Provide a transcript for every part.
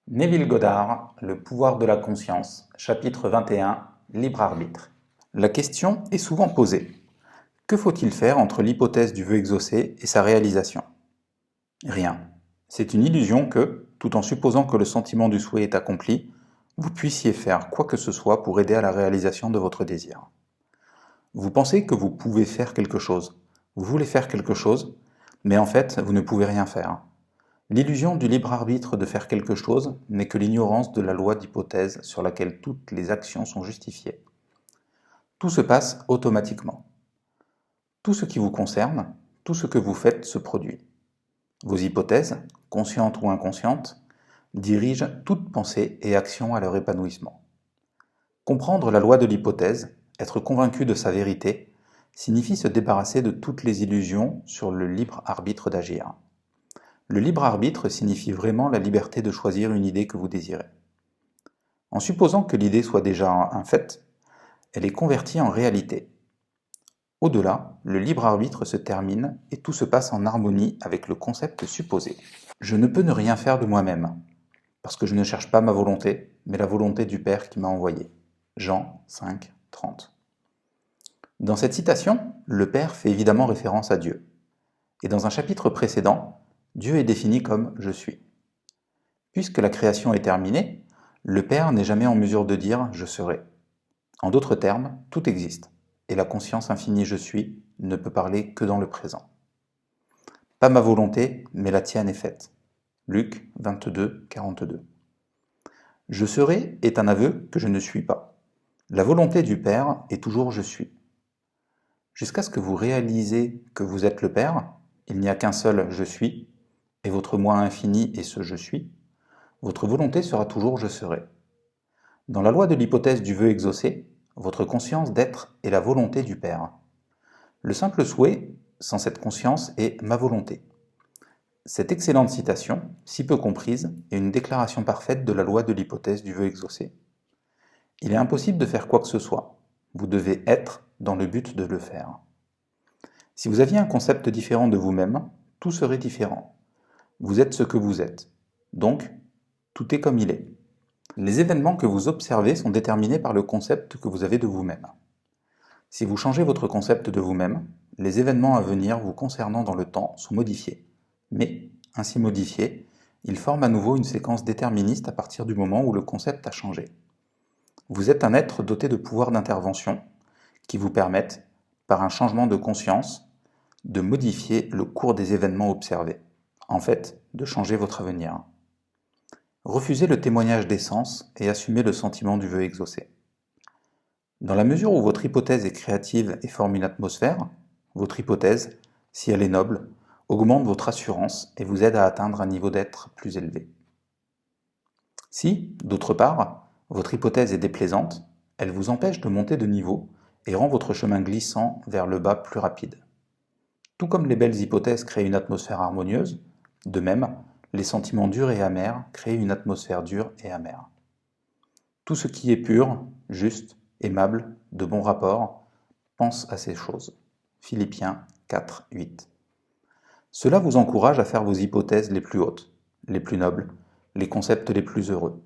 Neville Goddard, Le pouvoir de la conscience, chapitre 21, Libre arbitre. La question est souvent posée. Que faut-il faire entre l'hypothèse du vœu exaucé et sa réalisation? Rien. C'est une illusion que, tout en supposant que le sentiment du souhait est accompli, vous puissiez faire quoi que ce soit pour aider à la réalisation de votre désir. Vous pensez que vous pouvez faire quelque chose, vous voulez faire quelque chose, mais en fait, vous ne pouvez rien faire. L'illusion du libre arbitre de faire quelque chose n'est que l'ignorance de la loi d'hypothèse sur laquelle toutes les actions sont justifiées. Tout se passe automatiquement. Tout ce qui vous concerne, tout ce que vous faites se produit. Vos hypothèses, conscientes ou inconscientes, dirigent toute pensée et action à leur épanouissement. Comprendre la loi de l'hypothèse, être convaincu de sa vérité, signifie se débarrasser de toutes les illusions sur le libre arbitre d'agir. Le libre arbitre signifie vraiment la liberté de choisir une idée que vous désirez. En supposant que l'idée soit déjà un fait, elle est convertie en réalité. Au-delà, le libre arbitre se termine et tout se passe en harmonie avec le concept supposé. Je ne peux ne rien faire de moi-même, parce que je ne cherche pas ma volonté, mais la volonté du Père qui m'a envoyé. Jean 5, 30. Dans cette citation, le Père fait évidemment référence à Dieu. Et dans un chapitre précédent, Dieu est défini comme « je suis ». Puisque la création est terminée, le Père n'est jamais en mesure de dire « je serai ». En d'autres termes, tout existe, et la conscience infinie « je suis » ne peut parler que dans le présent. Pas ma volonté, mais la tienne est faite. Luc 22, 42. Je serai est un aveu que je ne suis pas. La volonté du Père est toujours « je suis ». Jusqu'à ce que vous réalisez que vous êtes le Père, il n'y a qu'un seul « je suis », et votre moi infini est ce « je suis », votre volonté sera toujours « je serai ». Dans la loi de l'hypothèse du vœu exaucé, votre conscience d'être est la volonté du Père. Le simple souhait, sans cette conscience, est « ma volonté ». Cette excellente citation, si peu comprise, est une déclaration parfaite de la loi de l'hypothèse du vœu exaucé. Il est impossible de faire quoi que ce soit. Vous devez être dans le but de le faire. Si vous aviez un concept différent de vous-même, tout serait différent. Vous êtes ce que vous êtes. Donc, tout est comme il est. Les événements que vous observez sont déterminés par le concept que vous avez de vous-même. Si vous changez votre concept de vous-même, les événements à venir vous concernant dans le temps sont modifiés. Mais, ainsi modifiés, ils forment à nouveau une séquence déterministe à partir du moment où le concept a changé. Vous êtes un être doté de pouvoirs d'intervention qui vous permettent, par un changement de conscience, de modifier le cours des événements observés. En fait, de changer votre avenir. Refusez le témoignage des sens et assumez le sentiment du vœu exaucé. Dans la mesure où votre hypothèse est créative et forme une atmosphère, votre hypothèse, si elle est noble, augmente votre assurance et vous aide à atteindre un niveau d'être plus élevé. Si, d'autre part, votre hypothèse est déplaisante, elle vous empêche de monter de niveau et rend votre chemin glissant vers le bas plus rapide. Tout comme les belles hypothèses créent une atmosphère harmonieuse, de même, les sentiments durs et amers créent une atmosphère dure et amère. Tout ce qui est pur, juste, aimable, de bon rapport, pense à ces choses. Philippiens 4, 8. Cela vous encourage à faire vos hypothèses les plus hautes, les plus nobles, les concepts les plus heureux.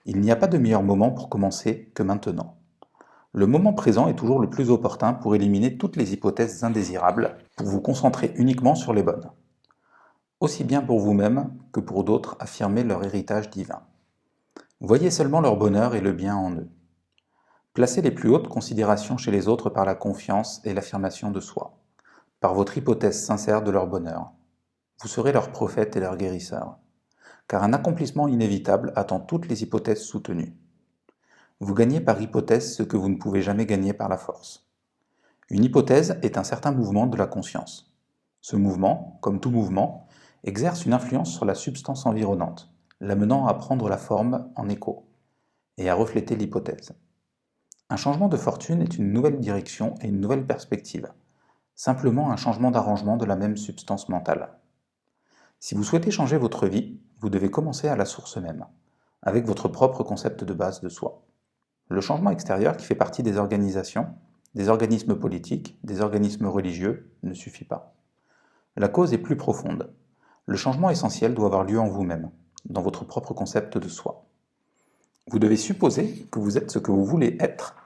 Il n'y a pas de meilleur moment pour commencer que maintenant. Le moment présent est toujours le plus opportun pour éliminer toutes les hypothèses indésirables, pour vous concentrer uniquement sur les bonnes. Aussi bien pour vous-même que pour d'autres, affirmer leur héritage divin. Voyez seulement leur bonheur et le bien en eux. Placez les plus hautes considérations chez les autres par la confiance et l'affirmation de soi, par votre hypothèse sincère de leur bonheur. Vous serez leur prophète et leur guérisseur, car un accomplissement inévitable attend toutes les hypothèses soutenues. Vous gagnez par hypothèse ce que vous ne pouvez jamais gagner par la force. Une hypothèse est un certain mouvement de la conscience. Ce mouvement, comme tout mouvement, exerce une influence sur la substance environnante, l'amenant à prendre la forme en écho et à refléter l'hypothèse. Un changement de fortune est une nouvelle direction et une nouvelle perspective, simplement un changement d'arrangement de la même substance mentale. Si vous souhaitez changer votre vie, vous devez commencer à la source même, avec votre propre concept de base de soi. Le changement extérieur qui fait partie des organisations, des organismes politiques, des organismes religieux, ne suffit pas. La cause est plus profonde. Le changement essentiel doit avoir lieu en vous-même, dans votre propre concept de soi. Vous devez supposer que vous êtes ce que vous voulez être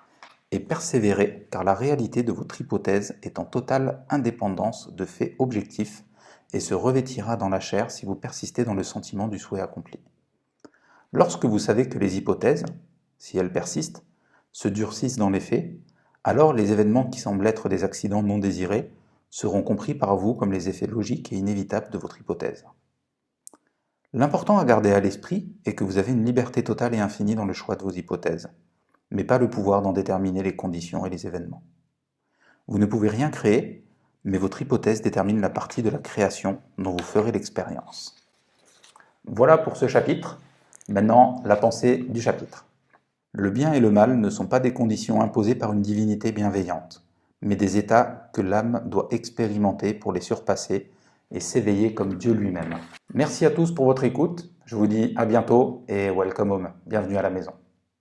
et persévérer, car la réalité de votre hypothèse est en totale indépendance de faits objectifs et se revêtira dans la chair si vous persistez dans le sentiment du souhait accompli. Lorsque vous savez que les hypothèses, si elles persistent, se durcissent dans les faits, alors les événements qui semblent être des accidents non désirés seront compris par vous comme les effets logiques et inévitables de votre hypothèse. L'important à garder à l'esprit est que vous avez une liberté totale et infinie dans le choix de vos hypothèses, mais pas le pouvoir d'en déterminer les conditions et les événements. Vous ne pouvez rien créer, mais votre hypothèse détermine la partie de la création dont vous ferez l'expérience. Voilà pour ce chapitre. Maintenant, la pensée du chapitre. Le bien et le mal ne sont pas des conditions imposées par une divinité bienveillante, mais des états que l'âme doit expérimenter pour les surpasser et s'éveiller comme Dieu lui-même. Merci à tous pour votre écoute, je vous dis à bientôt et welcome home, bienvenue à la maison.